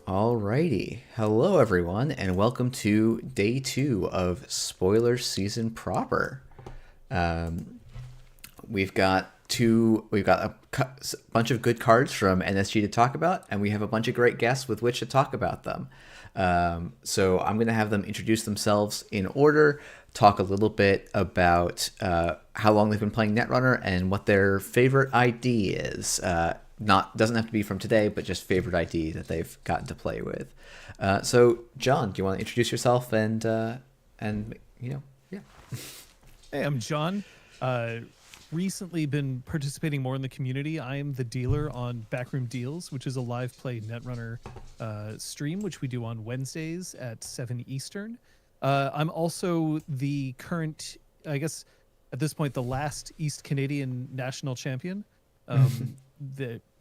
Alrighty. Hello, everyone, and welcome to day two of Spoiler Season proper. Um, we've got a bunch of good cards from NSG to talk about, and we have a bunch of great guests with which to talk about them. So I'm going to have them introduce themselves in order, talk a little bit about how long they've been playing Netrunner and what their favorite ID is. Not doesn't have to be from today, but just favorite ID that they've gotten to play with. So John, do you want to introduce yourself and yeah. Hey, I'm John. Recently been participating more in the community. I am the dealer on Backroom Deals, which is a live play Netrunner stream, which we do on Wednesdays at 7 Eastern. I'm also the current, I guess, at this point, the last East Canadian national champion.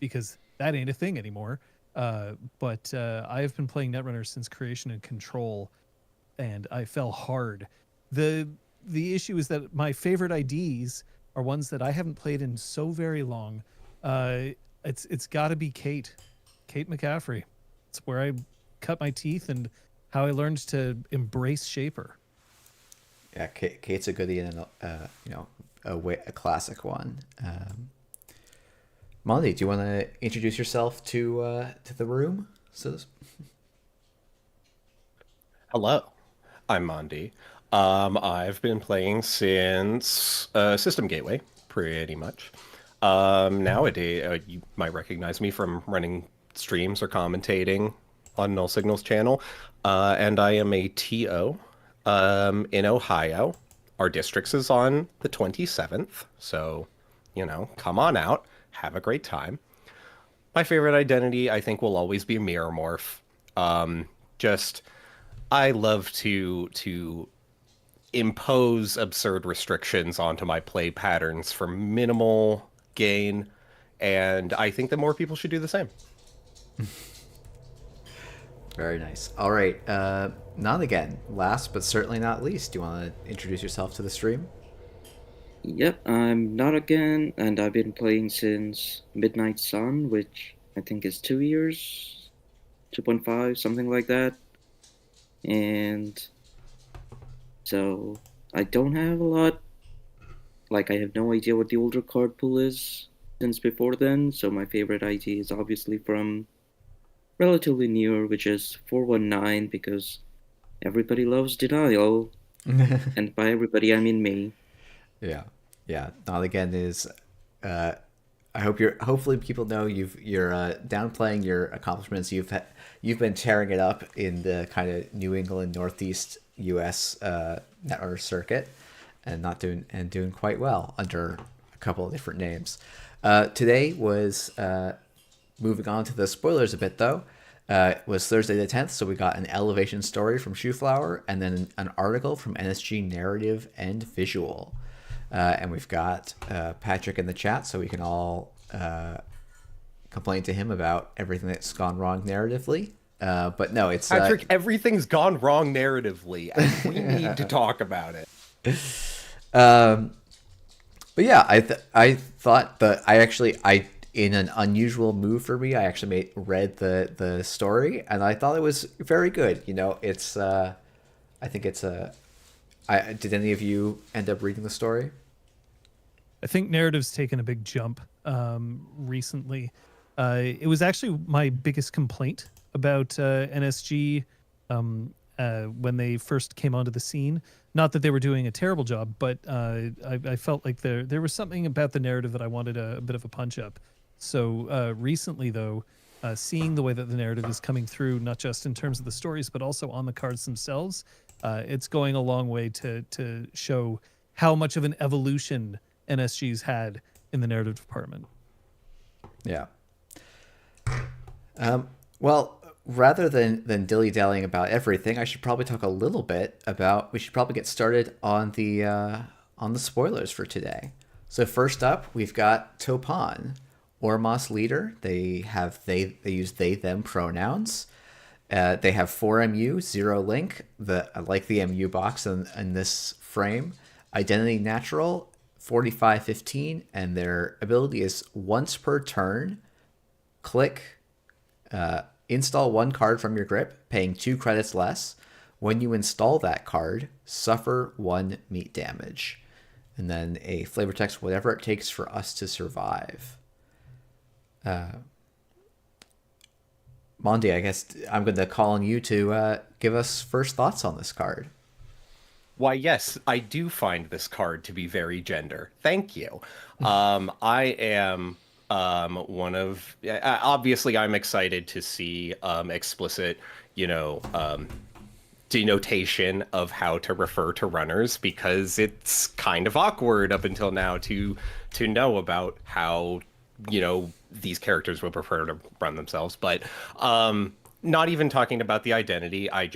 Because that ain't a thing anymore. But I have been playing Netrunner since creation and control, and I fell hard. The issue is that my favorite IDs are ones that I haven't played in so very long. It's got to be Kate McCaffrey. It's where I cut my teeth and how I learned to embrace Shaper. Yeah, Kate's a goodie and a classic one. Monde, do you want to introduce yourself to the room? Hello, I'm Monde. I've been playing since System Gateway, pretty much. Nowadays, you might recognize me from running streams or commentating on Null Signal's channel, and I am a TO in Ohio. Our districts is on the 27th, so, come on out, have a great time. My favorite identity, I think, will always be Mirror Morph. I love to impose absurd restrictions onto my play patterns for minimal gain, and I think that more people should do the same. Very nice. All right, NotAgain, last but certainly not least, do you want to introduce yourself to the stream? Yep, I'm NotAgain, and I've been playing since Midnight Sun, which I think is 2 years, 2.5, something like that. And so I don't have a lot. Like, I have no idea what the older card pool is since before then, so my favorite ID is obviously from relatively newer, which is 419, because everybody loves Denial. And by everybody, I mean me. Yeah. NotAgain is. Hopefully people know you're downplaying your accomplishments. You've been tearing it up in the kind of New England Northeast U.S. Netrunner circuit, and doing quite well under a couple of different names. Today was moving on to the spoilers a bit though. It was Thursday the 10th, so we got an elevation story from Shoeflower and then an article from NSG Narrative and Visual. And we've got Patrick in the chat, so we can all complain to him about everything that's gone wrong narratively. But no, it's Patrick. Everything's gone wrong narratively, and we need to talk about it. But yeah, I thought that I in an unusual move for me, I actually read the story, and I thought it was very good. It's I think it's a. Did any of you end up reading the story? I think narrative's taken a big jump recently. It was actually my biggest complaint about NSG when they first came onto the scene. Not that they were doing a terrible job, but I felt like there was something about the narrative that I wanted a bit of a punch up. So recently, though, seeing the way that the narrative is coming through, not just in terms of the stories, but also on the cards themselves, it's going a long way to show how much of an evolution NSG's had in the narrative department. Yeah. Well, rather than dilly-dallying about everything, I should probably talk a little bit about. We should probably get started on the spoilers for today. So first up, we've got Topan, Ormos leader. They use they them pronouns. They have 4MU, 0 link. I like the MU box in this frame. Identity natural, 4515, and their ability is once per turn, click install one card from your grip, paying 2 credits less. When you install that card, suffer 1 meat damage. And then a flavor text, whatever it takes for us to survive. Monde, I guess I'm going to call on you to give us first thoughts on this card. Why, yes, I do find this card to be very gender. Thank you. I am one of... Obviously, I'm excited to see explicit, denotation of how to refer to runners, because it's kind of awkward up until now to know about how these characters would prefer to run themselves. But not even talking about the identity, I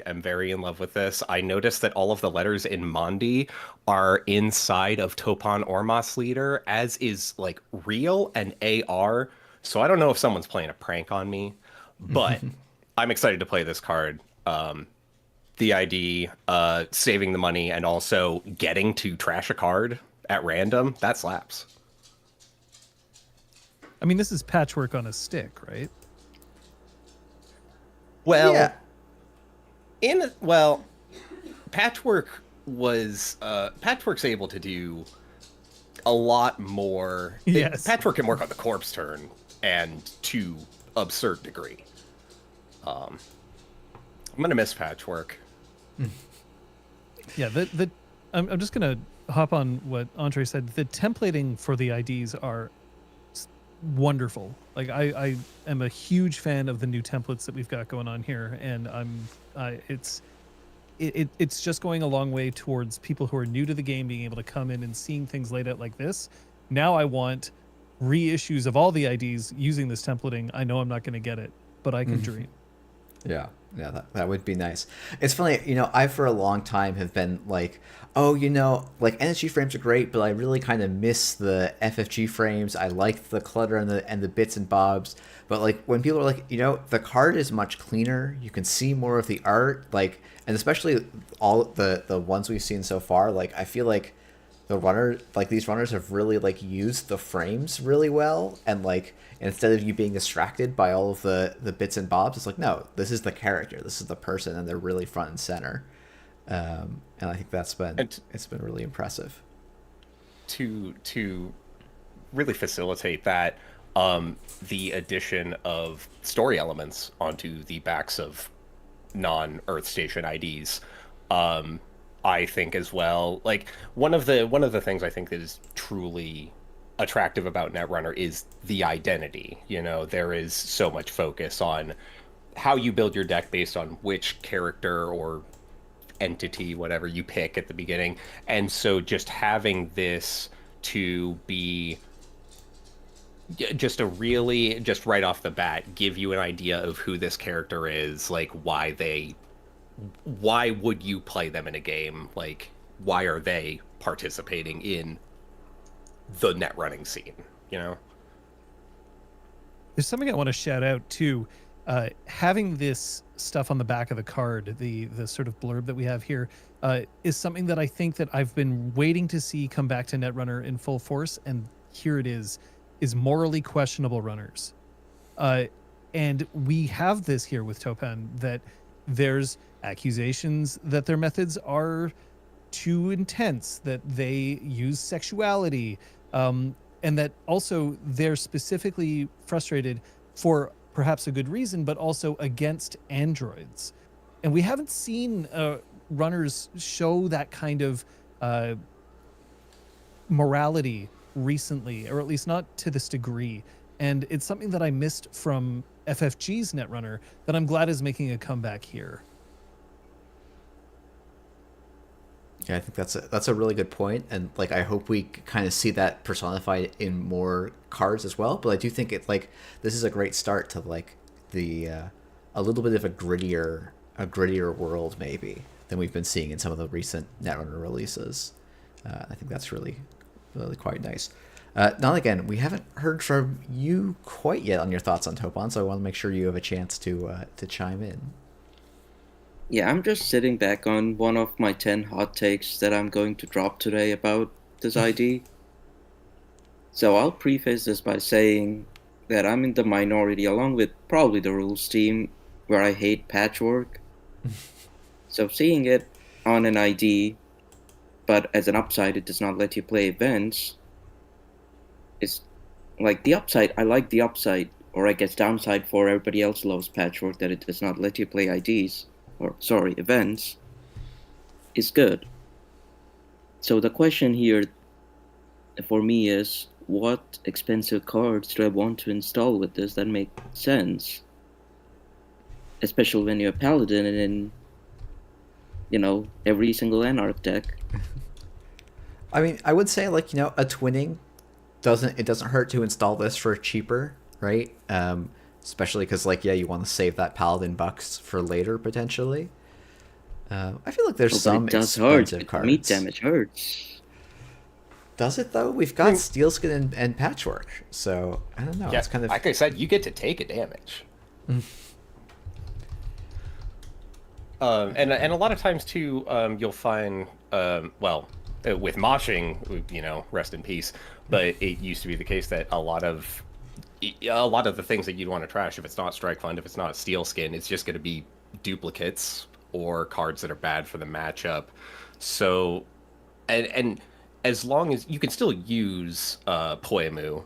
am very in love with this. I noticed that all of the letters in Monde are inside of Topon Ormos leader, as is like real and AR. So I don't know if someone's playing a prank on me, but I'm excited to play this card. The ID, saving the money, and also getting to trash a card at random, that slaps. I mean, this is patchwork on a stick, right? Well, yeah. Patchwork was Patchwork's able to do a lot more. Yes. Patchwork can work on the corpse turn, and to absurd degree. I'm gonna miss Patchwork. Yeah, I'm just gonna hop on what Andre said. The templating for the IDs are wonderful. Like I am a huge fan of the new templates that we've got going on here, and it's just going a long way towards people who are new to the game being able to come in and seeing things laid out like this. Now I want reissues of all the IDs using this templating. I know I'm not going to get it, but I can dream. Yeah, that would be nice. It's funny, I for a long time have been like, like NSG frames are great, but I really kind of miss the FFG frames. I like the clutter and the bits and bobs. But like when people are like, the card is much cleaner. You can see more of the art, like, and especially all the ones we've seen so far. Like I feel like these runners have really like used the frames really well, and like instead of you being distracted by all of the bits and bobs, it's like, no, this is the character, this is the person, and they're really front and center. And I think it's been really impressive. To really facilitate that, the addition of story elements onto the backs of non-Earth Station IDs, I think as well. Like one of the things I think that is truly attractive about Netrunner is the identity. There is so much focus on how you build your deck based on which character or entity, whatever you pick at the beginning. And so just having this to be just right off the bat, give you an idea of who this character is, like why would you play them in a game? Like, why are they participating in the net running scene? There's something I want to shout out too. Having this stuff on the back of the card, the sort of blurb that we have here, is something that I think that I've been waiting to see come back to Netrunner in full force, and here it is morally questionable runners. And we have this here with Topan, that there's accusations that their methods are too intense, that they use sexuality, and that also they're specifically frustrated for perhaps a good reason, but also against androids. And we haven't seen runners show that kind of morality recently, or at least not to this degree. And it's something that I missed from FFG's Netrunner that I'm glad is making a comeback here. Yeah, I think that's a really good point, and like I hope we kind of see that personified in more cards as well. But I do think this is a great start to like the a little bit of a grittier world maybe than we've been seeing in some of the recent Netrunner releases. I think that's really quite nice. NotAgain, we haven't heard from you quite yet on your thoughts on Topon, so I want to make sure you have a chance to chime in. Yeah, I'm just sitting back on one of my 10 hot takes that I'm going to drop today about this ID. So I'll preface this by saying that I'm in the minority, along with probably the rules team, where I hate patchwork. So seeing it on an ID, but as an upside, it does not let you play events, is like the upside. I like the upside, or I guess downside for everybody else loves patchwork that it does not let you play IDs, or sorry, events, is good. So the question here for me is, what expensive cards do I want to install with this that make sense? Especially when you're a paladin and in, every single Anarch deck. I mean, I would say like a twinning doesn't hurt to install this for cheaper, right? Especially because like you want to save that paladin bucks for later potentially. I feel like there's some But it does hurt. expensive The meat cards. damage hurts. Does it though? We've got steel skin and patchwork, so I don't know. Yeah, It's kind of like I said, you get to take a damage. And a lot of times too, you'll find with moshing, rest in peace. But it used to be the case that a lot of the things that you'd want to trash, if it's not Strike Fund, if it's not Steel Skin, it's just going to be duplicates or cards that are bad for the matchup. So, and as long as you can still use Poemu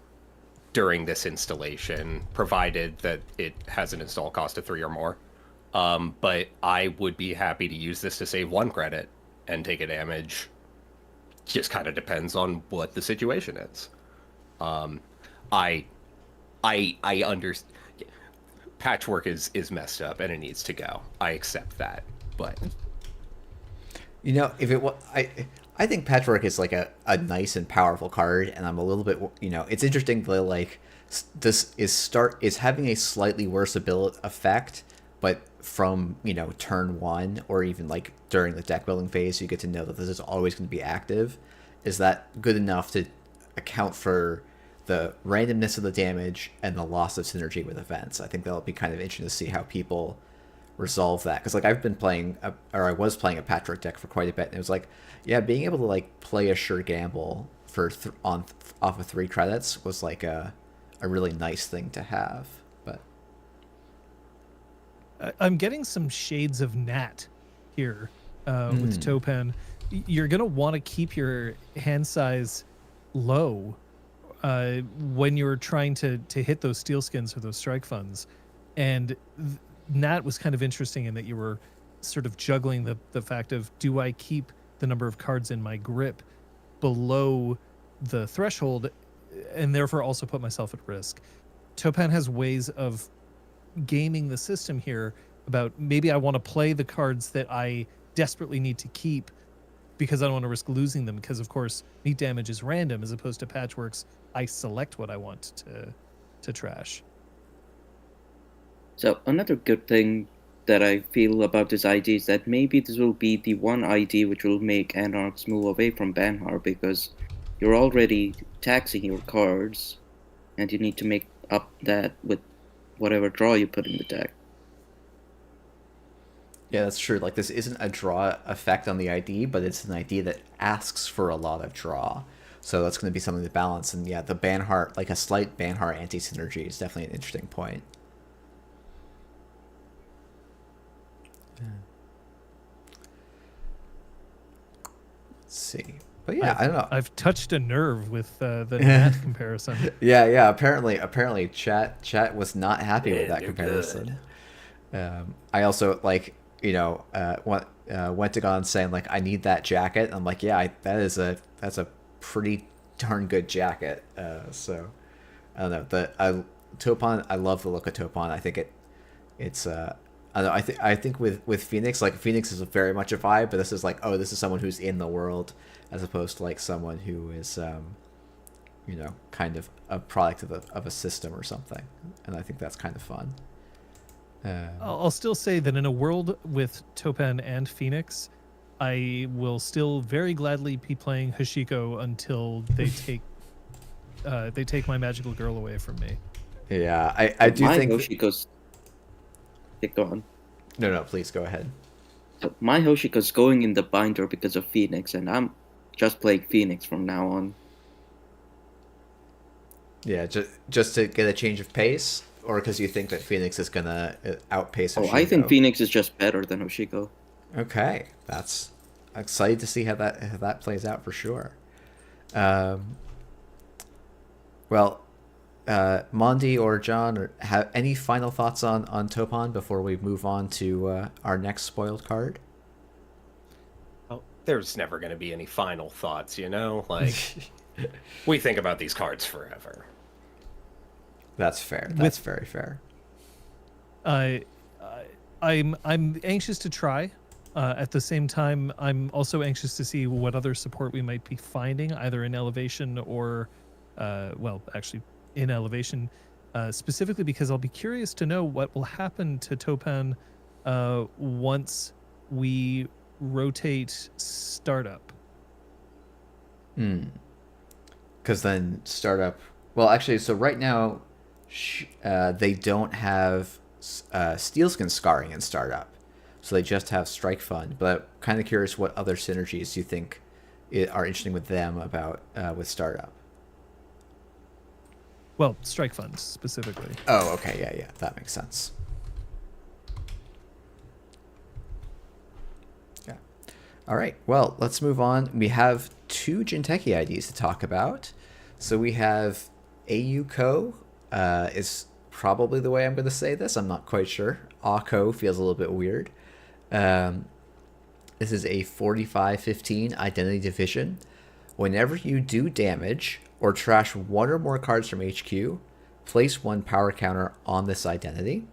during this installation, provided that it has an install cost of 3 or more. But I would be happy to use this to save 1 credit and take a damage. Just kind of depends on what the situation is. I understand. Patchwork is messed up and it needs to go. I accept that, but if it was I think patchwork is like a nice and powerful card, and I'm a little bit it's interesting that like this is having a slightly worse ability effect, but from turn 1 or even like during the deck building phase, you get to know that this is always going to be active. Is that good enough to account for the randomness of the damage and the loss of synergy with events? I think that'll be kind of interesting to see how people resolve that, because like I was playing a Patrick deck for quite a bit, and it was like, being able to like play a sure gamble for off of 3 credits was like a really nice thing to have. But I'm getting some shades of Nat here with Topan. You're gonna want to keep your hand size low when you're trying to hit those steel skins or those strike funds, and Nat was kind of interesting in that you were sort of juggling the fact of, do I keep the number of cards in my grip below the threshold and therefore also put myself at risk? Topan has ways of gaming the system here about, maybe I want to play the cards that I desperately need to keep because I don't want to risk losing them, because of course meat damage is random, as opposed to Patchworks, I select what I want to trash. So another good thing that I feel about this ID is that maybe this will be the one ID which will make Anarchs move away from Banhar, because you're already taxing your cards and you need to make up that with whatever draw you put in the deck. yeah, that's true. Like, this isn't a draw effect on the ID, but it's an ID that asks for a lot of draw. So that's going to be something to balance. And yeah, the Banhar, like a slight Banhar anti-synergy is definitely an interesting point. Let's see. But yeah, I don't know. I've touched a nerve with the Nat comparison. Yeah. Apparently, chat was not happy with that comparison. I also like went to God saying like, I need that jacket. I'm like, yeah, that's a pretty darn good jacket. So I don't know. Topon, I love the look of Topon. I think it's I don't know. I think with Phoenix, like Phoenix is very much a vibe, but this is like, oh, this is someone who's in the world, as opposed to like someone who is kind of a product of a system or something. And I think that's kind of fun. I'll still say that in a world with Topan and Phoenix, I will still very gladly be playing Hashiko until they take my magical girl away from me. Yeah, I do think Hashiko's... Go on. No, please go ahead. So my Hoshiko's going in the binder because of Phoenix, and I'm just playing Phoenix from now on. Yeah, just to get a change of pace, or because you think that Phoenix is gonna outpace Oh, I think Oshigo? Phoenix is just better than Oshiko. Okay, that's excited to see how that plays out for sure. Um, well, Mondi or John, or have any final thoughts on Topon before we move on to our next spoiled card? Oh, there's never going to be any final thoughts, you know? Like, we think about these cards forever. That's fair. That's very fair. I I'm anxious to try. At the same time, I'm also anxious to see what other support we might be finding, either in Elevation or, well, actually in Elevation, specifically because I'll be curious to know what will happen to Topan once we rotate Startup. Because then startup. Well, actually, so right now, they don't have Steelskin scarring in startup, so they just have Strike Fund. But I'm kind of curious what other synergies you think are interesting with them about with startup. Well, Strike Funds specifically. Oh, okay, yeah, that makes sense. Yeah. All right. Well, let's move on. We have two Jinteki IDs to talk about. So we have AUCO, is probably the way I'm going to say this. I'm not quite sure. AUCO feels a little bit weird. This is a 45-15 identity division. Whenever you do damage or trash one or more cards from HQ, place one power counter on this identity.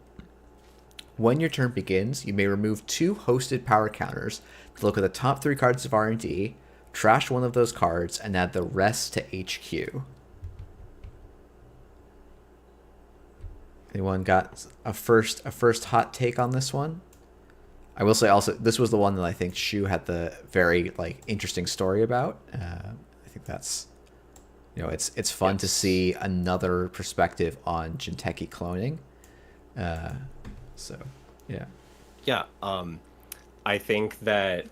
When your turn begins, you may remove two hosted power counters to look at the top 3 cards of R&D, trash one of those cards, and add the rest to HQ. Anyone got a first hot take on this one? I will say also, this was the one that I think Shu had the very interesting story about. I think that's, it's fun to see another perspective on Jinteki cloning. So, yeah. Yeah, I think that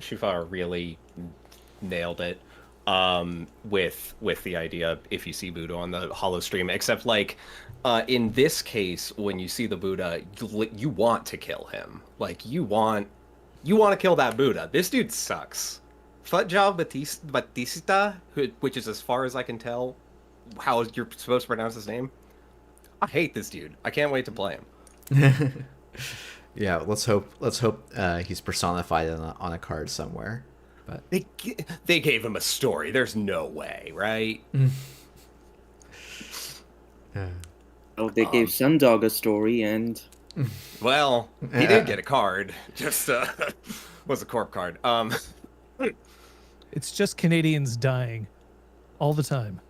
Shufar really nailed it with the idea if you see Buddha on the holo stream, except in this case, when you see the Buddha, you want to kill him. You want to kill that Buddha. This dude sucks. Futjal Batista, which is as far as I can tell how you're supposed to pronounce his name. I hate this dude. I can't wait to play him. Yeah, let's hope he's personified on a card somewhere. But they gave him a story. There's no way, right? Oh, they gave Sundog a story, and well, he did get a card. Just was a corp card. It's just Canadians dying all the time.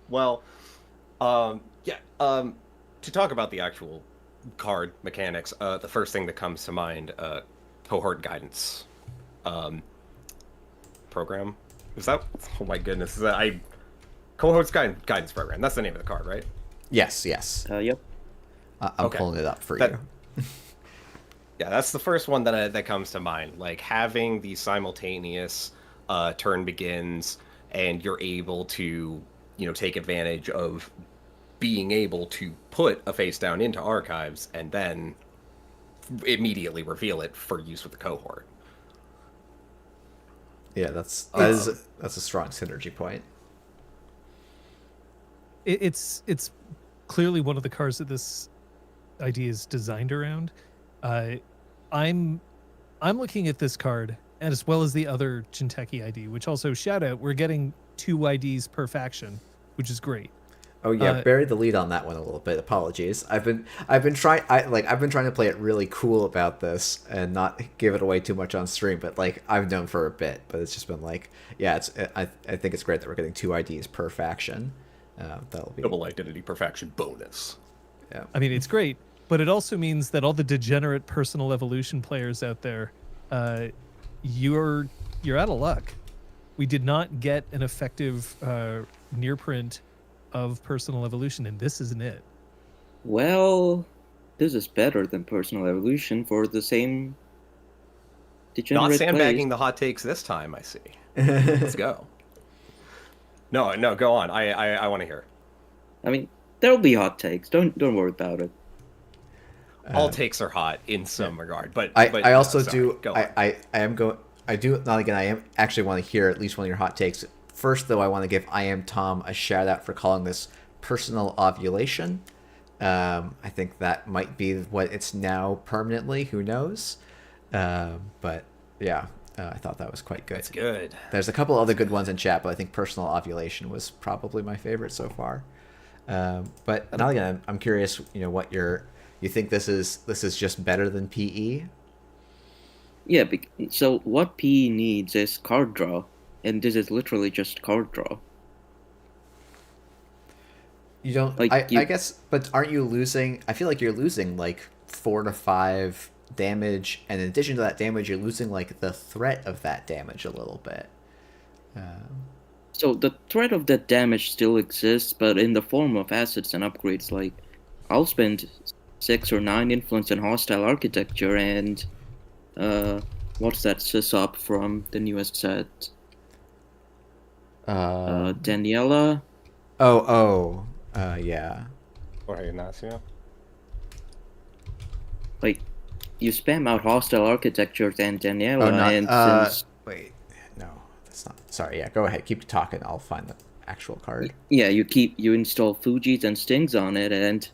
Well, yeah. To talk about the actual card mechanics, the first thing that comes to mind, cohort guidance program. Is that? Oh my goodness! Cohort's guidance program. That's the name of the card, right? Yes. yep. I'm pulling it up for you. Yeah, that's the first one that comes to mind. Having the simultaneous turn begins, and you're able to, take advantage of being able to put a face down into archives and then immediately reveal it for use with the cohort. Yeah, that's a strong synergy point. It's clearly one of the cards that this idea is designed around. I'm looking at this card, and as well as the other Jinteki ID, which also, shout out, we're getting 2 IDs per faction, which is great. Oh yeah, buried the lead on that one a little bit. Apologies. I've been trying to play it really cool about this and not give it away too much on stream, but I've known for a bit, but it's just been I think it's great that we're getting 2 IDs per faction. That'll be double identity per faction bonus. Yeah. I mean, it's great, but it also means that all the degenerate personal evolution players out there, you're out of luck. We did not get an effective near print of personal evolution, and this isn't it. Well, this is better than personal evolution for the same degenerate Not sandbagging plays. the hot takes this time, I see. Let's go. No, go on. I want to hear. I mean, there'll be hot takes. Don't worry about it. All takes are hot in some regard, but I no, also sorry, do go on. I am going I do not again I am actually want to hear at least one of your hot takes. First though, I want to give I am Tom a shout out for calling this personal ovulation. I think that might be what it's now permanently. Who knows? But yeah, I thought that was quite good. That's good. There's a couple other good ones in chat, but I think personal ovulation was probably my favorite so far. But now again, I'm curious. What you think this is just better than PE? Yeah. So what PE needs is card draw, and this is literally just card draw. You don't. Like I guess, but aren't you losing? I feel like you're losing like 4 to 5 damage, and in addition to that damage, you're losing like the threat of that damage a little bit. So the threat of that damage still exists, but in the form of assets and upgrades. Like, I'll spend 6 or 9 influence in hostile architecture, and what's that sysop from the newest set? Daniela. Yeah. Or Ignacio? Like, you spam out hostile architectures and Daniela, Oh, not. and since Wait, no, that's not. Sorry. Yeah, go ahead. Keep talking. I'll find the actual card. yeah, you install Fuji's and Stings on it, and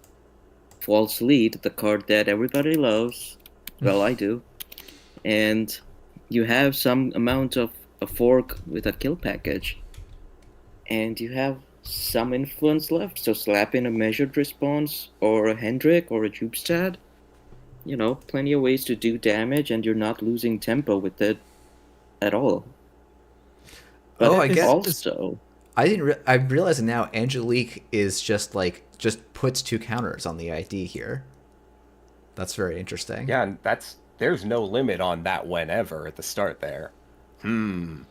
False Lead, the card that everybody loves. Well, I do. And you have some amount of a fork with a kill package. And you have some influence left, so slap in a measured response, or a Hendrik, or a Jubstad. Plenty of ways to do damage, and you're not losing tempo with it at all. But I guess also, I'm realizing now Angelique is just puts 2 counters on the ID here. That's very interesting. Yeah, and there's no limit on that whenever at the start there. I'm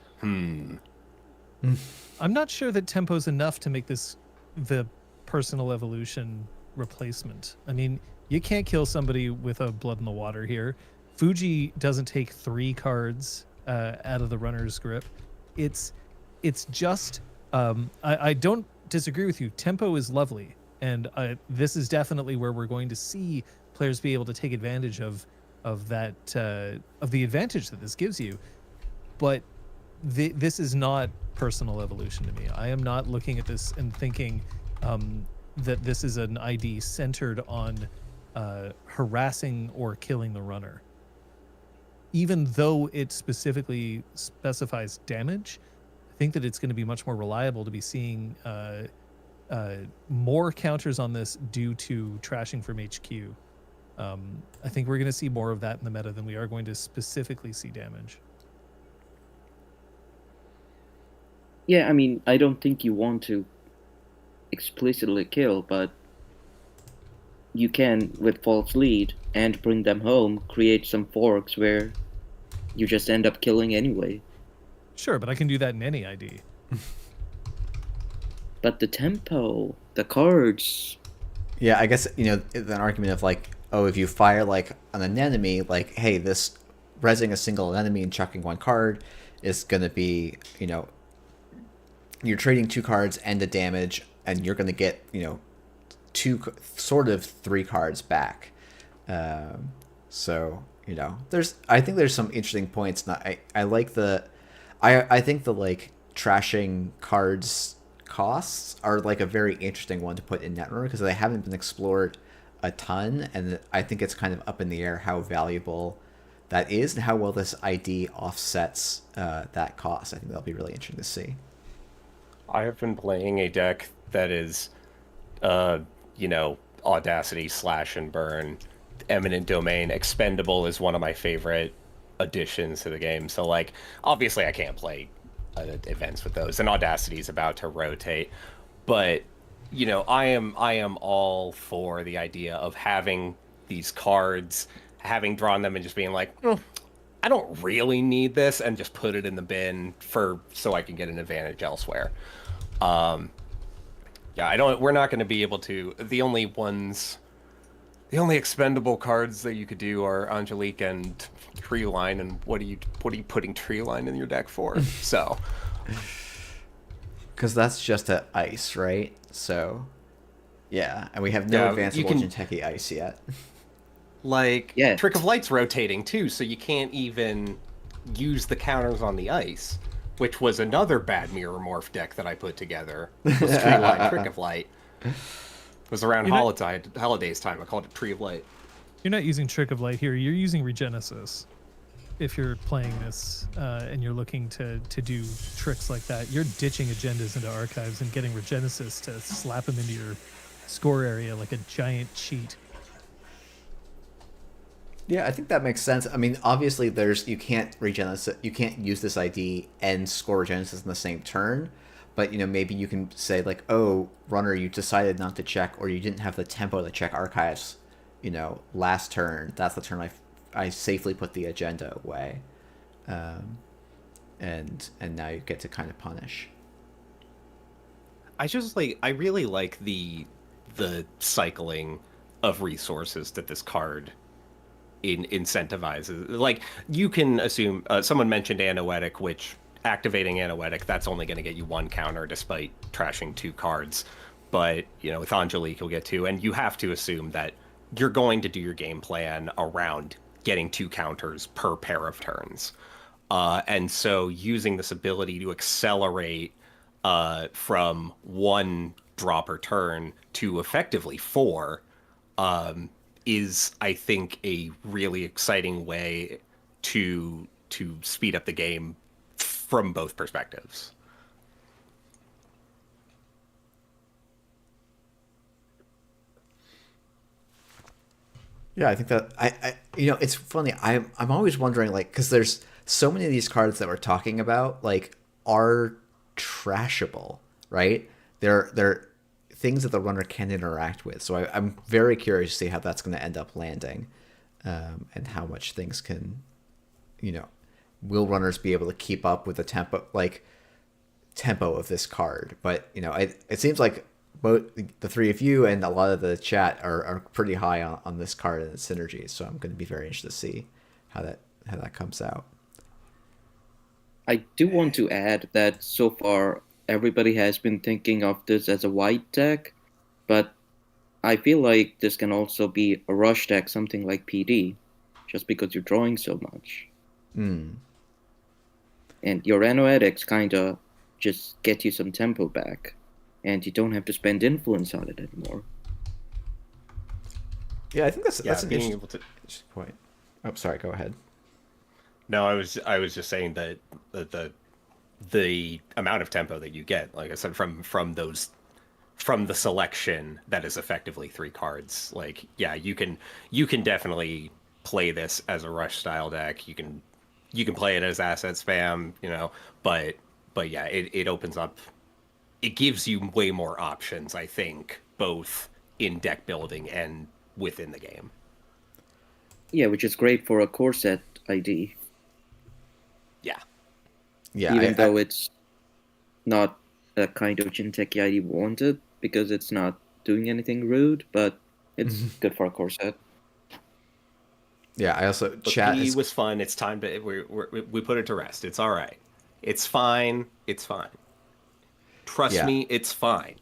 not sure that tempo's enough to make this the personal evolution replacement. I mean, you can't kill somebody with a blood in the water here. Fuji doesn't take 3 cards out of the runner's grip. It's just I don't disagree with you. Tempo is lovely, and this is definitely where we're going to see players be able to take advantage of that of the advantage that this gives you. But this is not personal evolution to me. I am not looking at this and thinking that this is an ID centered on harassing or killing the runner. Even though it specifically specifies damage, I think that it's going to be much more reliable to be seeing more counters on this due to trashing from HQ. I think we're going to see more of that in the meta than we are going to specifically see damage. yeah, I mean, I don't think you want to explicitly kill, but you can, with False Lead and Bring Them Home, create some forks where you just end up killing anyway. Sure, but I can do that in any ID. But the tempo, the cards. Yeah, I guess an argument of like, oh, if you fire like on an enemy, like, hey, this resing a single enemy and chucking 1 card is gonna be, you're trading 2 cards and the damage, and you're gonna get 2 sort of 3 cards back. So I think there's some interesting points. I like I think the like trashing cards costs are like a very interesting one to put in Netrunner because they haven't been explored a ton, and I think it's kind of up in the air how valuable that is and how well this ID offsets that cost. I think that'll be really interesting to see. I have been playing a deck that is, Audacity, Slash and Burn, Eminent Domain. Expendable is one of my favorite additions to the game. So, like, obviously I can't play events with those, and Audacity is about to rotate. But, I am all for the idea of having these cards, having drawn them and just being like, I don't really need this, and just put it in the bin so I can get an advantage elsewhere. We're not going to be able to. The only expendable cards that you could do are Angelique and Treeline, and what are you putting Treeline in your deck for? So, because that's just a ice, right? So, yeah, and we have no Yeah, you advanceable can Jinteki ice yet. like Yeah. Trick of Light's rotating too, so you can't even use the counters on the ice, which was another bad mirror morph deck that I put together. Was Tree Line Trick of Light. It was around You're not- holidays time. I called it Tree of Light. You're not using Trick of Light here. You're using Regenesis. If you're playing this and you're looking to do tricks like that, you're ditching agendas into archives and getting Regenesis to slap them into your score area like a giant cheat. Yeah, I think that makes sense. I mean, obviously, you can't regenesis, you can't use this ID and score regenesis in the same turn, but maybe you can say like, oh, runner, you decided not to check, or you didn't have the tempo to check archives, last turn. That's the turn I safely put the agenda away, and now you get to kind of punish. I really like the cycling of resources that this card incentivizes. Like, you can assume someone mentioned Anoetic, which activating Anoetic, that's only going to get you one counter despite trashing 2 cards. But with Angelique you'll get 2, and you have to assume that you're going to do your game plan around getting 2 counters per pair of turns. And so using this ability to accelerate from 1 draw per turn to effectively 4 is, I think, a really exciting way to speed up the game from both perspectives. Yeah, I think that it's funny. I'm always wondering, like, because there's so many of these cards that we're talking about, like, are trashable, right? They're things that the runner can interact with. So I'm very curious to see how that's going to end up landing, and how much things can, will runners be able to keep up with the tempo of this card? But it seems like both the three of you and a lot of the chat are pretty high on this card and its synergies. So I'm going to be very interested to see how that comes out. I do want to add that so far everybody has been thinking of this as a white deck, but I feel like this can also be a rush deck, something like PD, just because you're drawing so much. Mm. And your Anoetics kind of just get you some tempo back, and you don't have to spend influence on it anymore. Yeah, I think that's an being interesting able to. point. Oh, sorry. Go ahead. No, I was just saying that the amount of tempo that you get, like I said, from the selection that is effectively 3 cards. Like, yeah, you can definitely play this as a rush style deck. You can play it as asset spam, but yeah, it opens up. It gives you way more options, I think, both in deck building and within the game. Yeah, which is great for a core set ID. Yeah. Yeah, Even though it's not a kind of Jinteki ID wanted, because it's not doing anything rude, but it's good for a core set. Yeah, I also But chat P was fun. It's time to we put it to rest. It's all right. It's fine. It's fine. Trust me, it's fine.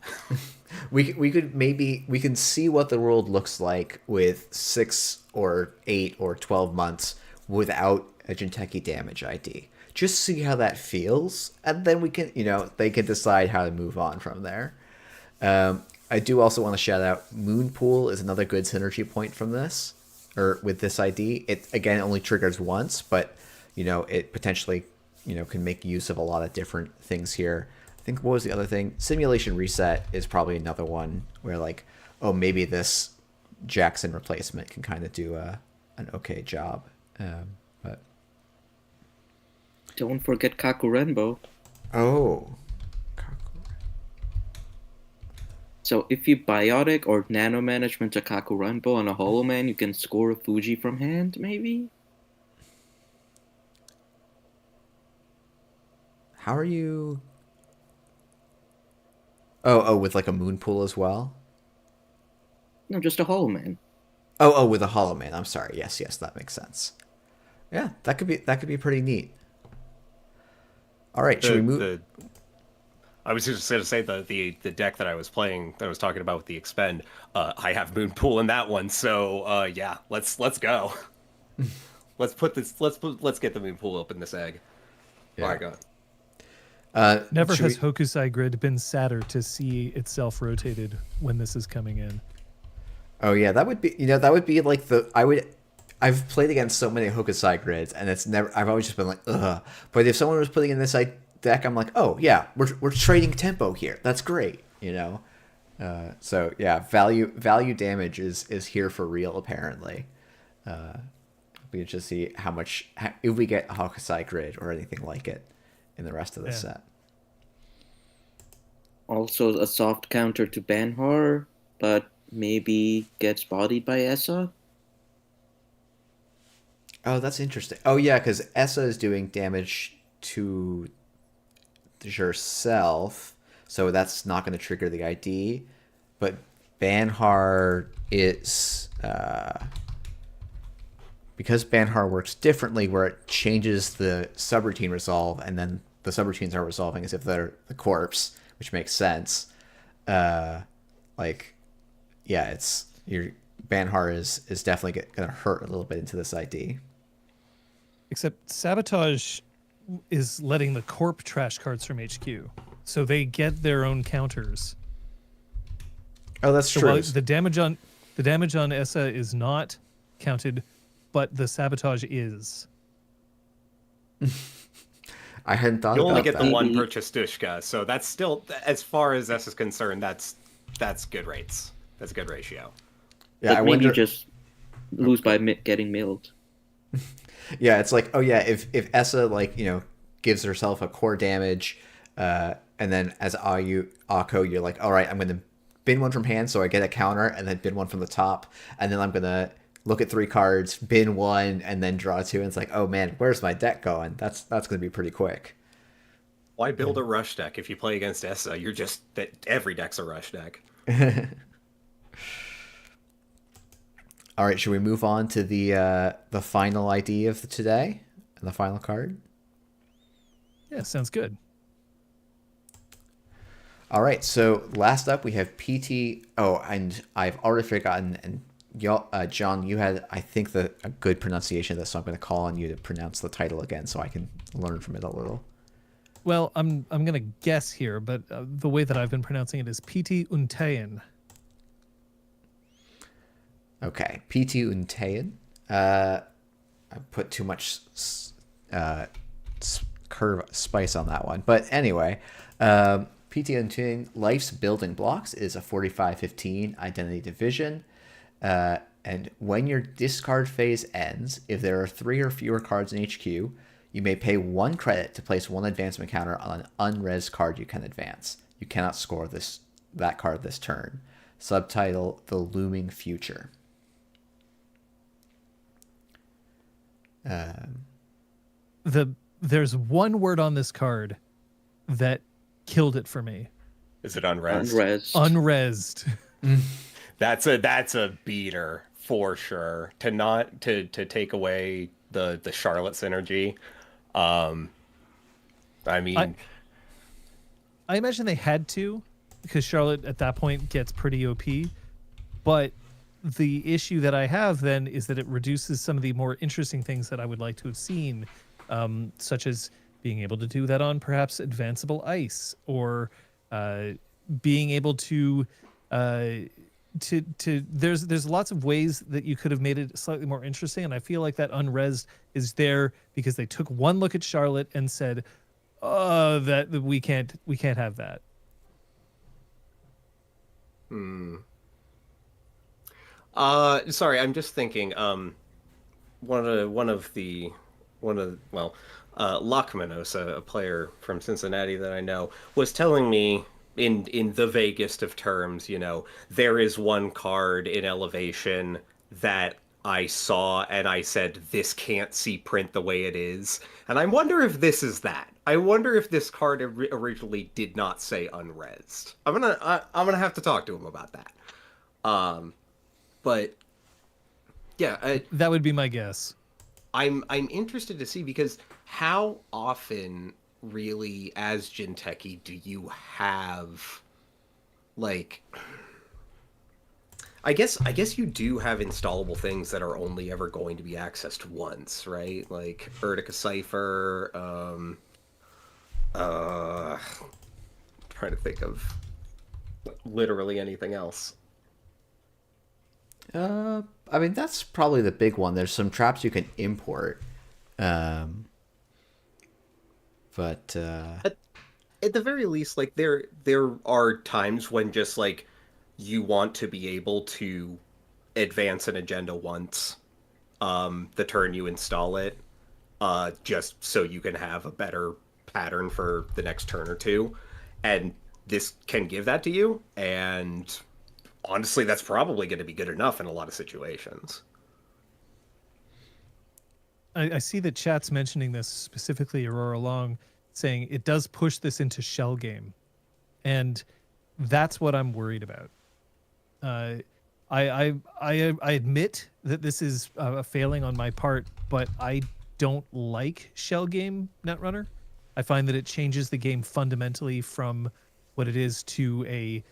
we can see what the world looks like with 6 or 8 or 12 months without a Jinteki damage ID. Just see how that feels, and then we can, they can decide how to move on from there. I do also want to shout out Moonpool is another good synergy point from this, or with this ID. It again only triggers once, but it potentially can make use of a lot of different things here. I think, what was the other thing? Simulation Reset is probably another one where, like, oh, maybe this Jackson replacement can kind of do an okay job. But Don't forget Kakurenbo. oh, So if you biotic or nano management a Kakurenbo on a Hollow Man, you can score a Fuji from hand, maybe? how are you? Oh, with like a Moonpool as well. No, just a Hollow Man. Oh, with a Hollow Man. I'm sorry. Yes, that makes sense. Yeah, that could be pretty neat. All right, should we move? I was just going to say the deck that I was playing, that I was talking about with the expend. I have Moon Pool in that one, so yeah, let's go. Let's get the Moon Pool up in this egg. Yeah. All right, go. Never Should has we- Hokusai Grid been sadder to see itself rotated when this is coming in. Oh yeah, that would be like I've played against so many Hokusai grids, and I've always just been like, ugh. But if someone was putting in this deck, I'm like, oh yeah, we're trading tempo here. That's great, you know. So yeah, value damage is here for real apparently. We can just see if we get a Hokusai grid or anything like it in the rest of the set. Also, a soft counter to Banhar, but maybe gets bodied by Essa. Oh, that's interesting. Oh yeah, because Essa is doing damage to yourself, so that's not going to trigger the ID. But Banhar is because Banhar works differently, where it changes the subroutine resolve, and then the subroutines are resolving as if they're the corpse, which makes sense. It's your Banhar is definitely going to hurt a little bit into this ID. Except Sabotage is letting the corp trash cards from HQ, so they get their own counters. Oh, that's So true. while the damage on Essa is not counted, but the Sabotage is. I hadn't thought You about only get that. the one purchase Dushka, so that's still, as far as S is concerned, that's good rates. That's a good ratio. Yeah, But I maybe wonder. you just lose by getting milled. Yeah, it's like, oh yeah, if Essa gives herself a core damage, and then as Akko, you're like, all right, I'm gonna bin one from hand, so I get a counter, and then bin one from the top, and then I'm gonna look at 3 cards, bin one, and then draw 2, and it's like, oh man, where's my deck going? That's gonna be pretty quick. Why build a rush deck if you play against Essa? You're just that every deck's a rush deck. All right, should we move on to the final ID of today and the final card? Yeah, sounds good. All right, so last up we have PT. Oh, and I've already forgotten. And John, you had, I think, a good pronunciation of this, so I'm going to call on you to pronounce the title again, so I can learn from it a little. Well, I'm gonna guess here, but the way that I've been pronouncing it is PT Untayan. Okay, PT Untayan. I put too much curve spice on that one, but anyway. PT Untayan, Life's Building Blocks is a 45-15 identity division. And when your discard phase ends, if there are 3 or fewer cards in HQ, you may pay 1 credit to place 1 advancement counter on an unres card you can advance. You cannot score that card this turn. Subtitle: The Looming Future. There's one word on this card that killed it for me. Is it unres? Unresed. That's a beater for sure. To take away the Charlotte synergy. I mean, I imagine they had to, because Charlotte at that point gets pretty OP. But the issue that I have then is that it reduces some of the more interesting things that I would like to have seen, such as being able to do that on perhaps advanceable ice, or being able to there's lots of ways that you could have made it slightly more interesting, and I feel like that unres is there because they took one look at Charlotte and said, "Oh, that we can't have that." Sorry, I'm just thinking. Lachmanos, a player from Cincinnati that I know, was telling me in the vaguest of terms, there is one card in Elevation that I saw and I said, this can't see print the way it is. And I wonder if this is that. I wonder if this card originally did not say unresed. I'm gonna have to talk to him about that. But yeah, that would be my guess. I'm interested to see, because how often really, as Jinteki, do you have like I guess you do have installable things that are only ever going to be accessed once, right? Like Ertica Cipher, uh trying to think of literally anything else. I mean, that's probably the big one. There's some traps you can import, um, but At, at the very least, like there are times when just like you want to be able to advance an agenda once, the turn you install it, just so you can have a better pattern for the next turn or two. And this can give that to you, and honestly, that's probably going to be good enough in a lot of situations. I see that chat's mentioning this, specifically Aurora Long, saying it does push this into shell game, and that's what I'm worried about. Uh, I admit that this is a failing on my part, but I don't like shell game Netrunner. I find that it changes the game fundamentally from what it is to a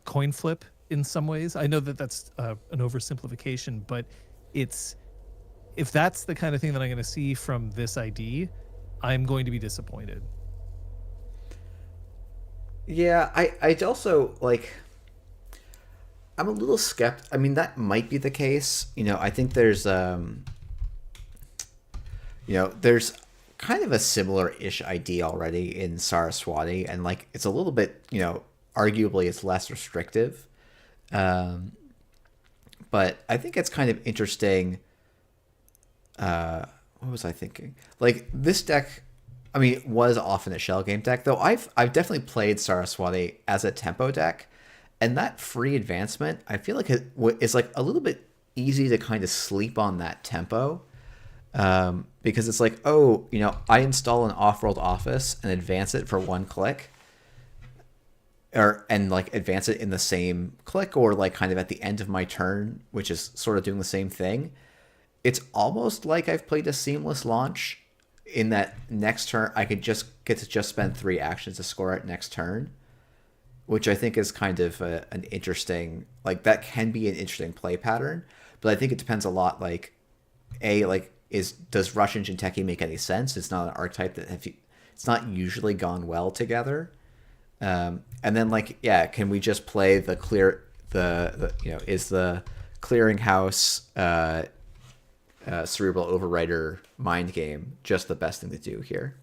coin flip in some ways. I know that that's an oversimplification, but it's if that's the kind of thing that I'm going to see from this ID, I'm going to be disappointed. yeah, I also like. I'm a little skeptical. I mean, that might be the case. I think there's kind of a similar-ish idea already in Saraswati, and like it's a little bit, arguably it's less restrictive. Um, but I think it's kind of interesting. What was I thinking? Like this deck, I mean, was often a shell game deck, though I've definitely played Saraswati as a tempo deck, and that free advancement, I feel like it's like a little bit easy to kind of sleep on that tempo. Because it's like, oh, I install an off-world office and advance it for one click, and like advance it in the same click, or like kind of at the end of my turn, which is sort of doing the same thing. It's almost like I've played a seamless launch in that next turn I could just spend 3 actions to score it next turn, which I think is kind of an interesting, like that can be an interesting play pattern. But I think it depends a lot, like does Russian Jinteki make any sense? It's not an archetype that it's not usually gone well together. And then like, yeah, can we just play the clear is the clearinghouse cerebral overrider mind game just the best thing to do here?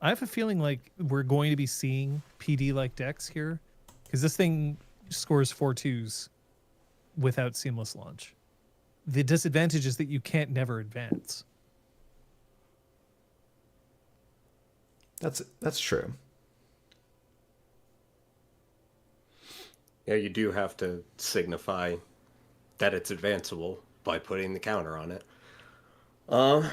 I have a feeling like we're going to be seeing PD like decks here, because this thing scores 4/2s without seamless launch. The disadvantage is that you can't never advance. That's true. Yeah, you do have to signify that it's advanceable by putting the counter on it. Uh,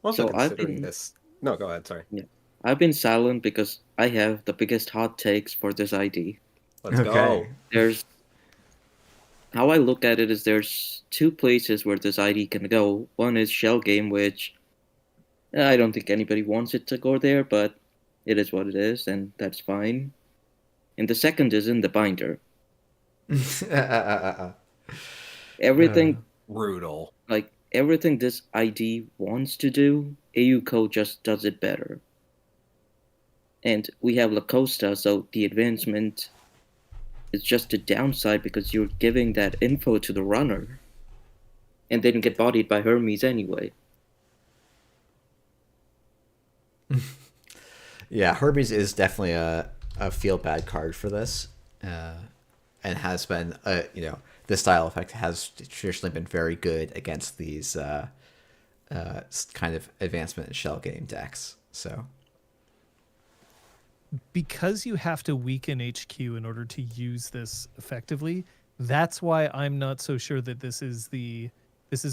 Also So I've considering been this. No, go ahead. Sorry. yeah, I've been silent because I have the biggest hot takes for this ID. Let's go. Okay. There's how I look at it is there's 2 places where this ID can go. One is shell game, which I don't think anybody wants it to go there, but it is what it is, and that's fine. And the second is in the binder. Everything Brutal. like everything this ID wants to do, AU Code just does it better. And we have La Costa, so the advancement is just a downside because you're giving that info to the runner, and they didn't get bodied by Hermes anyway. Yeah, Hermes is definitely a feel bad card for this, and has been this style effect has traditionally been very good against these kind of advancement and shell game decks. So Because you have to weaken HQ in order to use this effectively, that's why I'm not so sure that this is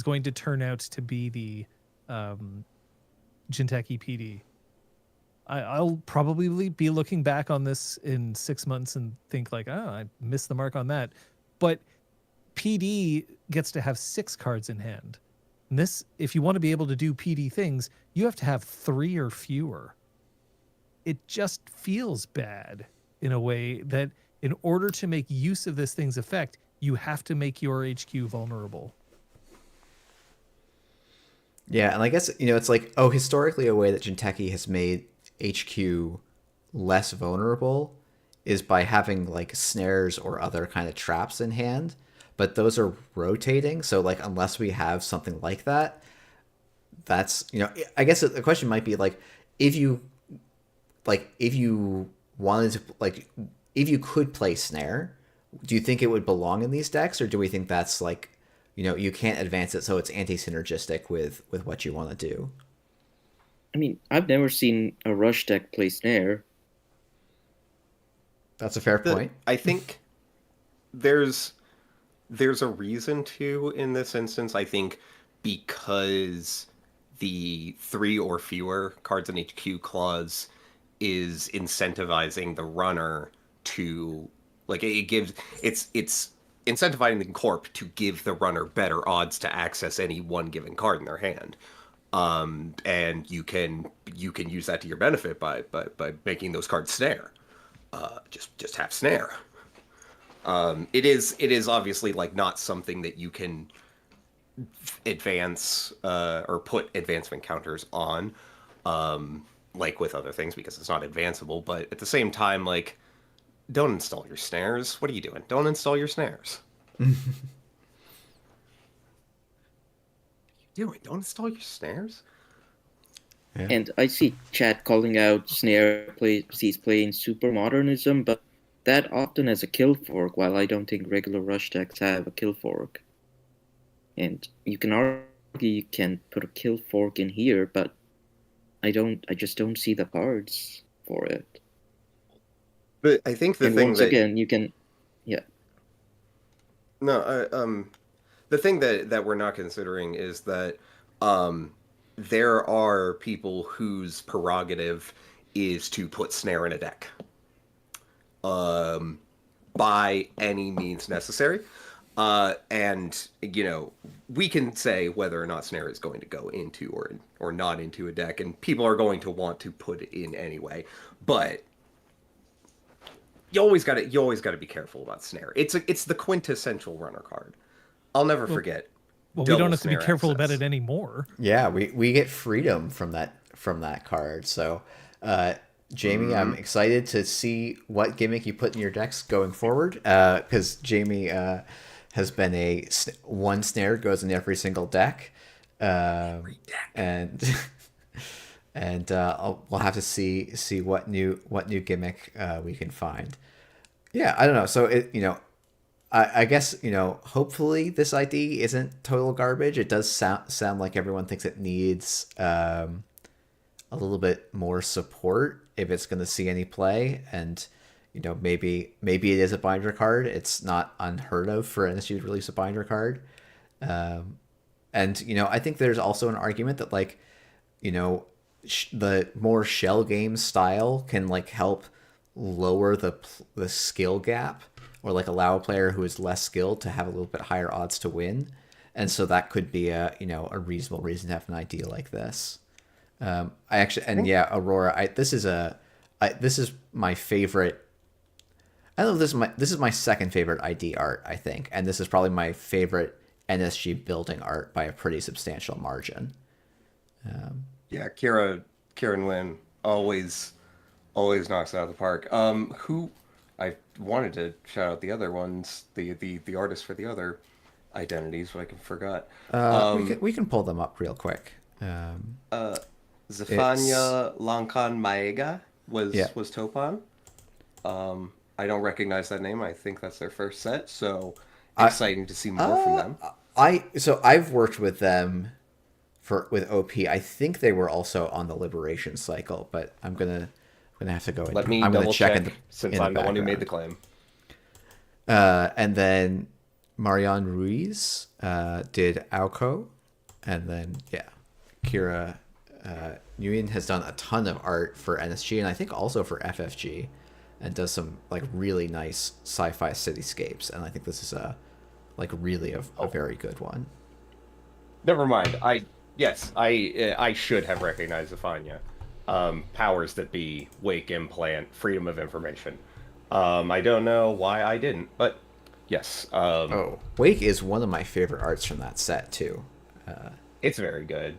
going to turn out to be the Jinteki PD. I'll probably be looking back on this in 6 months and think like, oh, I missed the mark on that. But PD gets to have 6 cards in hand. And this, if you want to be able to do PD things, you have to have 3 or fewer. It just feels bad in a way that in order to make use of this thing's effect, you have to make your HQ vulnerable. Yeah, and I guess, it's like, historically a way that Jinteki has made HQ less vulnerable is by having like snares or other kind of traps in hand, but those are rotating, so like unless we have something like that, that's, I guess the question might be like, if you wanted to, like, if you could play snare, do you think it would belong in these decks, or do we think that's like, you can't advance it, so it's anti-synergistic with what you want to do? I mean, I've never seen a rush deck play snare. That's a fair point. I think there's a reason to in this instance. I think because the 3 or fewer cards in HQ clause is incentivizing the runner to, like, it's incentivizing the corp to give the runner better odds to access any one given card in their hand. And you can use that to your benefit by making those cards snare. Just have snare. It is obviously like not something that you can advance or put advancement counters on, like with other things, because it's not advanceable. But at the same time, like, don't install your snares. What are you doing? Don't install your snares. Don't install your snares. Yeah. And I see chat calling out snare he's playing super modernism, but that often has a kill fork, while I don't think regular rush decks have a kill fork. And you can argue you can put a kill fork in here, but I just don't see the cards for it. But I think the Once again, you can, yeah. No, the thing that we're not considering is that there are people whose prerogative is to put snare in a deck by any means necessary. And, we can say whether or not snare is going to go into or not into a deck, and people are going to want to put it in anyway. But you always got to be careful about snare. It's the quintessential runner card. I'll never forget. Well, we don't have to be snare careful access. about it anymore. Yeah, we get freedom from that card. So, Jamie, I'm excited to see what gimmick you put in your decks going forward. Because Jamie has been one snare goes in every single deck, and we'll have to see what new gimmick we can find. Yeah, I don't know. So I guess, hopefully this ID isn't total garbage. It does sound like everyone thinks it needs a little bit more support if it's going to see any play. And, maybe it is a binder card. It's not unheard of for NSG to release a binder card. And, I think there's also an argument that, like, the more shell game style can, like, help lower the skill gap, or like allow a player who is less skilled to have a little bit higher odds to win. And so that could be a reasonable reason to have an idea like this. Aurora, this is my favorite. I don't know if this is my second favorite ID art, I think. And this is probably my favorite NSG building art by a pretty substantial margin. Yeah, Kieran Lynn always knocks it out of the park. Who I wanted to shout out the other ones, the artists for the other identities, but I forgot. We can pull them up real quick. Zefania Lankan Maega was Topan. I don't recognize that name. I think that's their first set, so exciting to see more from them. I've worked with them with OP. I think they were also on the Liberation cycle, but I'm gonna have to go. Let me double check since I'm the one who made the claim. And then Marianne Ruiz did Auco, and then Kira Nguyen has done a ton of art for NSG and I think also for FFG. and does some like really nice sci-fi cityscapes. And I think this is really a very good one. Never mind. I should have recognized Zafania. Powers that be, wake implant, freedom of information. I don't know why I didn't, but yes. Oh, Wake is one of my favorite arts from that set too. It's very good.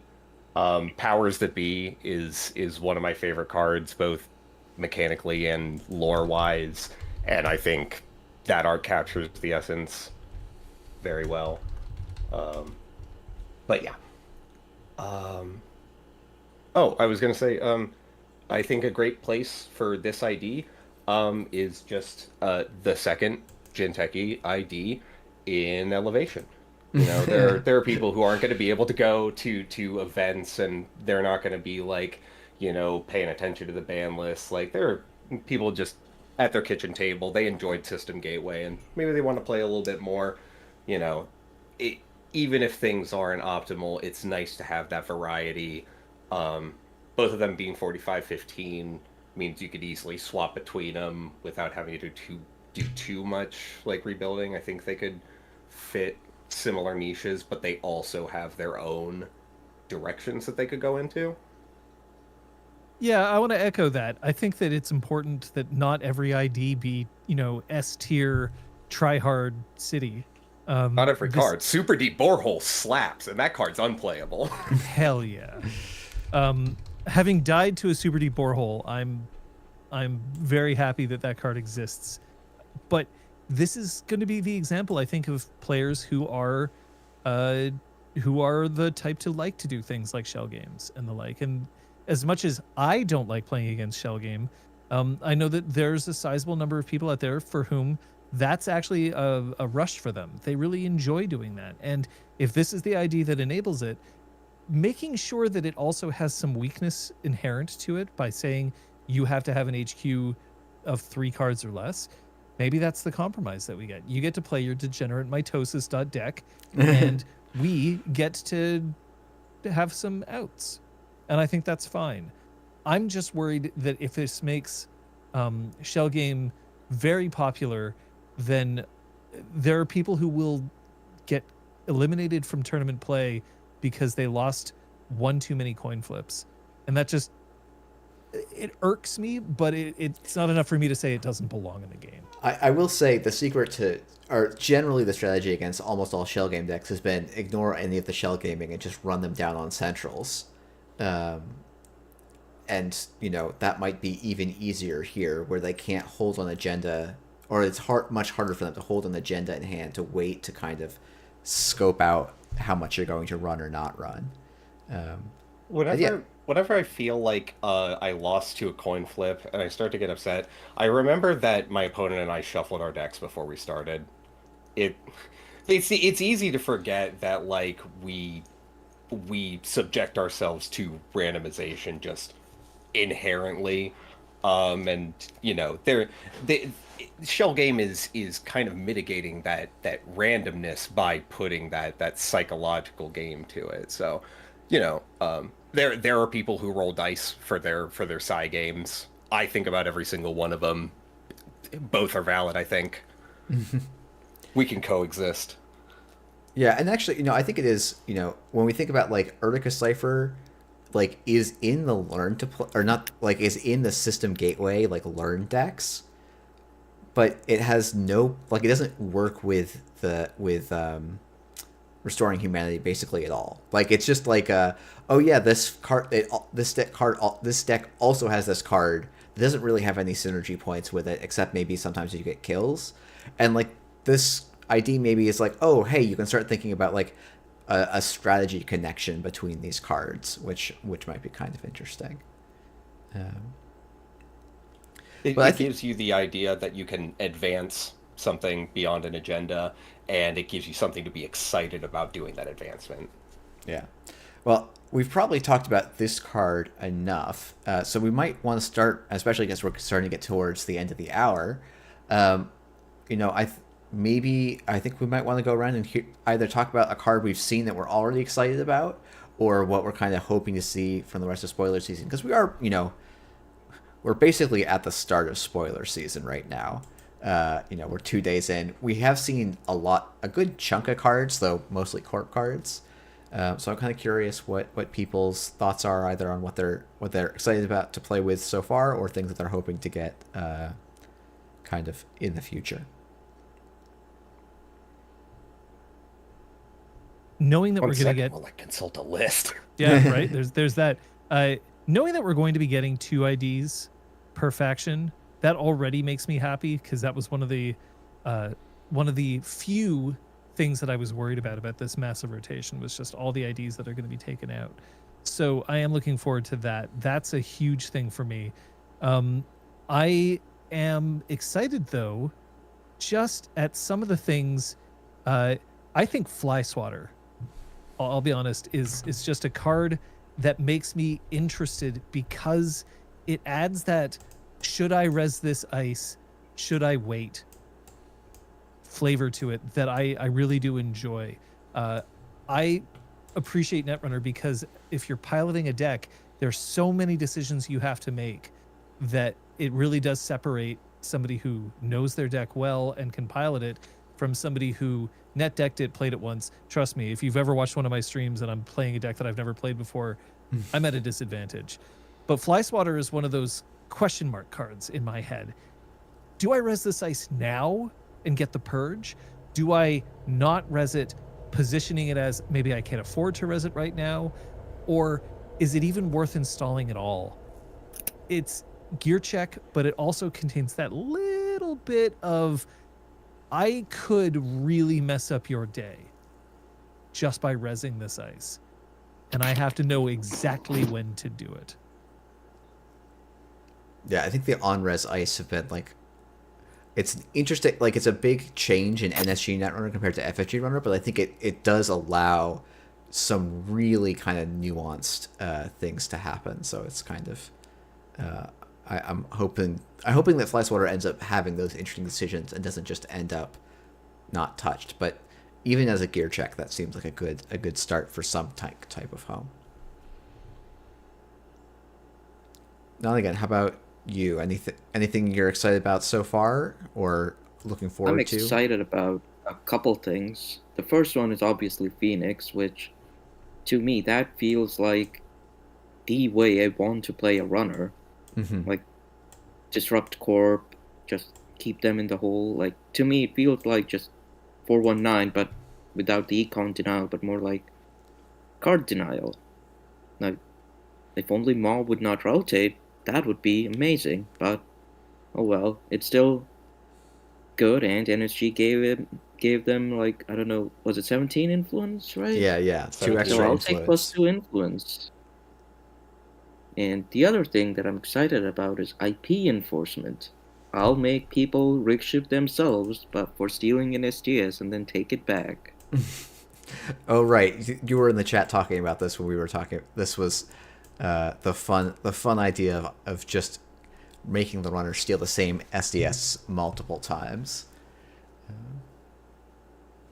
Powers that be is one of my favorite cards, both mechanically and lore wise, and I think that art captures the essence very well. But yeah. Oh, I was gonna say, I think a great place for this ID is just the second Jinteki ID in Elevation. You know, there are people who aren't going to be able to go to events, and they're not going to be like, you know, paying attention to the ban list. Like, there are people just at their kitchen table. They enjoyed System Gateway, and maybe they want to play a little bit more. You know, it, even if things aren't optimal, it's nice to have that variety. Both of them being 45-15 means you could easily swap between them without having to do too much like rebuilding. I think they could fit similar niches, but they also have their own directions that they could go into. Yeah, I want to echo that. I think that it's important that not every ID be, you know, S tier, try hard city. Not every card. Super Deep Borehole slaps, and that card's unplayable. Hell yeah. Having died to a super deep borehole, I'm very happy that that card exists. But this is going to be the example, I think, of players who are the type to like to do things like shell games and the like. And as much as I don't like playing against shell game, I know that there's a sizable number of people out there for whom that's actually a rush for them. They really enjoy doing that. And if this is the ID that enables it, making sure that it also has some weakness inherent to it by saying you have to have an HQ of 3 cards or less, maybe that's the compromise that we get. You get to play your degenerate mitosis.deck, and we get to have some outs. And I think that's fine. I'm just worried that if this makes shell game very popular, then there are people who will get eliminated from tournament play because they lost one too many coin flips. And that just, it irks me, but it's not enough for me to say it doesn't belong in the game. I will say the secret to, or generally the strategy against almost all shell game decks has been ignore any of the shell gaming and just run them down on centrals. And, you know, that might be even easier here where they can't hold an agenda, or it's much harder for them to hold an agenda in hand to wait to kind of scope out how much you're going to run or not run. Whenever I feel like I lost to a coin flip and I start to get upset, I remember that my opponent and I shuffled our decks before we started. It's easy to forget that like we subject ourselves to randomization just inherently, and you know shell game is kind of mitigating that randomness by putting that psychological game to it. So, you know, there are people who roll dice for their side games. I think about every single one of them. Both are valid, I think. We can coexist. Yeah, and actually, you know, I think it is, you know, when we think about like Urtica Cipher, like is in the learn to play, or not, like is in the System Gateway like learn decks, but it has no, like it doesn't work with Restoring Humanity basically at all. Like it's just like oh yeah, this deck also has this card. It doesn't really have any synergy points with it, except maybe sometimes you get kills. And like this ID maybe is like, oh hey, you can start thinking about like a strategy connection between these cards, which might be kind of interesting. It gives you the idea that you can advance something beyond an agenda, and it gives you something to be excited about doing that advancement. Yeah. Well, we've probably talked about this card enough, so we might want to start, especially because we're starting to get towards the end of the hour. You know, I think we might want to go around and either talk about a card we've seen that we're already excited about, or what we're kind of hoping to see from the rest of spoiler season. Because we are, you know, we're basically at the start of spoiler season right now. We're 2 days in. We have seen a good chunk of cards, though mostly corp cards. So I'm kind of curious what people's thoughts are, either on what they're excited about to play with so far, or things that they're hoping to get kind of in the future. Knowing that One we're going to second, get we'll like consult a list. yeah, right. There's that. Knowing that we're going to be getting 2 IDs per faction, that already makes me happy, because that was one of the few things that I was worried about this massive rotation, was just all the IDs that are going to be taken out. So I am looking forward to that. That's a huge thing for me. I am excited, though, just at some of the things. I think Fly Swatter, I'll be honest, is just a card that makes me interested, because it adds that should I res this ice, should I wait flavor to it that I really do enjoy. I appreciate Netrunner, because if you're piloting a deck, there's so many decisions you have to make that it really does separate somebody who knows their deck well and can pilot it from somebody who net decked it, played it once. Trust me, if you've ever watched one of my streams and I'm playing a deck that I've never played before, I'm at a disadvantage. But Fly Swatter is one of those question mark cards in my head. Do I res this ice now and get the purge? Do I not res it, positioning it as maybe I can't afford to res it right now? Or is it even worth installing at all? It's gear check, but it also contains that little bit of, I could really mess up your day just by resing this ice, and I have to know exactly when to do it. Yeah, I think the on-res ice have been like, it's interesting, like it's a big change in NSG Netrunner compared to FFG Runner, but I think it does allow some really kind of nuanced things to happen. So it's kind of, I'm hoping that Fly Swatter ends up having those interesting decisions and doesn't just end up not touched. But even as a gear check, that seems like a good start for some type of home. NotAgain, how about you? Anything you're excited about so far, or looking forward to? I'm excited about a couple things. The first one is obviously Phoenix, which to me that feels like the way I want to play a runner. Mm-hmm. Like disrupt corp, just keep them in the hole. Like to me it feels like just 419, but without the econ denial, but more like card denial. Like if only Maw would not rotate, that would be amazing. But oh well, it's still good, and NSG gave them, like, I don't know, was it 17 influence, right? Yeah, 2 extra So I'll influence. take +2 influence. And the other thing that I'm excited about is IP enforcement. I'll make people rig ship themselves, but for stealing an SGS and then take it back. Oh right, you were in the chat talking about this when we were talking. This was the fun idea of just making the runner steal the same SDS multiple times.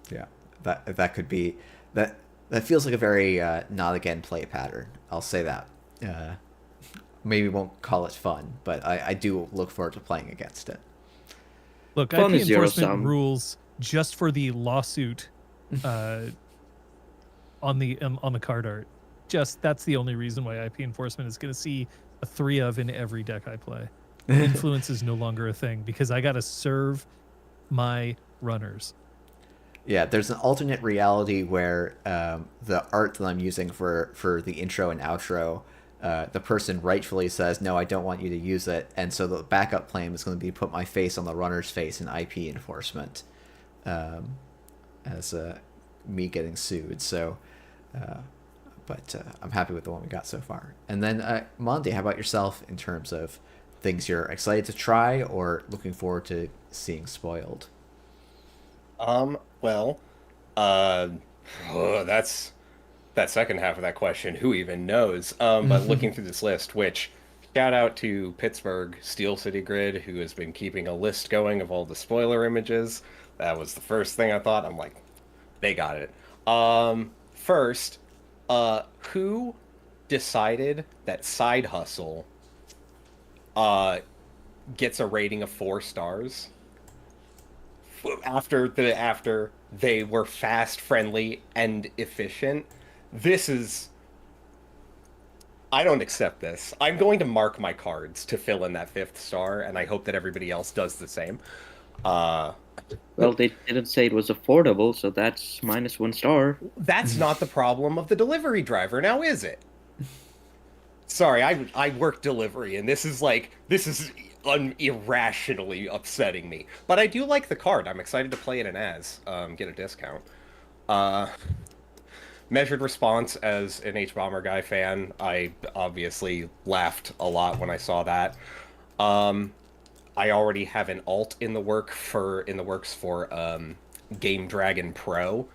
Yeah, that could be that. That feels like a very NotAgain play pattern. I'll say that. Maybe won't call it fun, but I do look forward to playing against it. Look, Fun IP is enforcement zero-sum. rules just for the lawsuit on the card art. Just that's the only reason why IP enforcement is going to see a 3 of in every deck I play. Influence is no longer a thing because I got to serve my runners. Yeah, there's an alternate reality where the art that I'm using for the intro and outro, the person rightfully says, no, I don't want you to use it. And so the backup plan is going to be put my face on the runner's face in IP enforcement as me getting sued. So, but I'm happy with the one we got so far. And then, Monde, how about yourself in terms of things you're excited to try or looking forward to seeing spoiled? Well, that's that second half of that question. Who even knows? But looking through this list, which shout out to Pittsburgh Steel City Grid, who has been keeping a list going of all the spoiler images. That was the first thing I thought. I'm like, they got it. First, who decided that Side Hustle gets a rating of 4 stars after they were fast, friendly, and efficient. This is I don't accept this. I'm going to mark my cards to fill in that 5th star, and I hope that everybody else does the same. Well, they didn't say it was affordable, so that's -1 star. That's not the problem of the delivery driver, now is it? Sorry, I work delivery, and this is irrationally upsetting me. But I do like the card. I'm excited to play it in get a discount. Measured response as an H-Bomber Guy fan, I obviously laughed a lot when I saw that. I already have an alt in the works for Game Dragon Pro.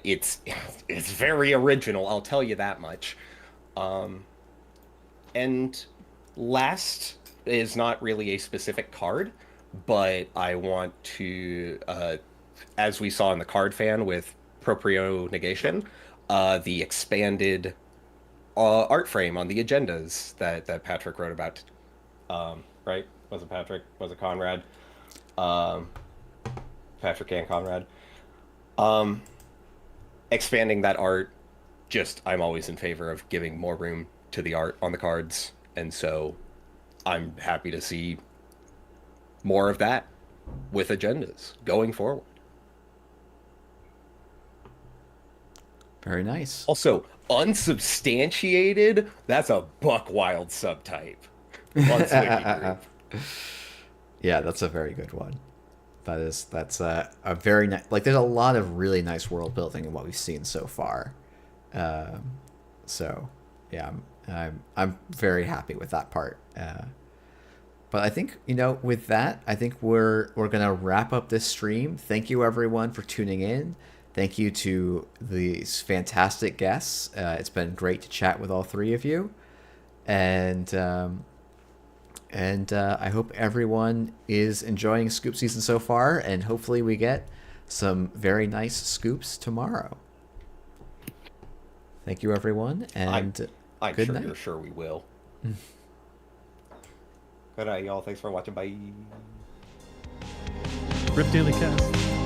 It's very original, I'll tell you that much. And last is not really a specific card, but I want to, as we saw in the card fan with Proprio Negation, the expanded art frame on the agendas that Patrick wrote about. Right? Was it Patrick? Was it Conrad? Patrick and Conrad. Expanding that art, I'm always in favor of giving more room to the art on the cards, and so I'm happy to see more of that with agendas going forward. Very nice. Also, unsubstantiated, that's a buck wild subtype. On Yeah, that's a very good one. That's a very nice. Like, there's a lot of really nice world building in what we've seen so far. So yeah, I'm very happy with that part. But I think, with that, I think we're gonna wrap up this stream. Thank you everyone for tuning in. Thank you to these fantastic guests. It's been great to chat with all three of you, and I hope everyone is enjoying scoop season so far, and hopefully we get some very nice scoops tomorrow. Thank you, everyone, and I'm good sure night. You're sure we will. Good night, y'all. Thanks for watching. Bye. Rip Daily Cast.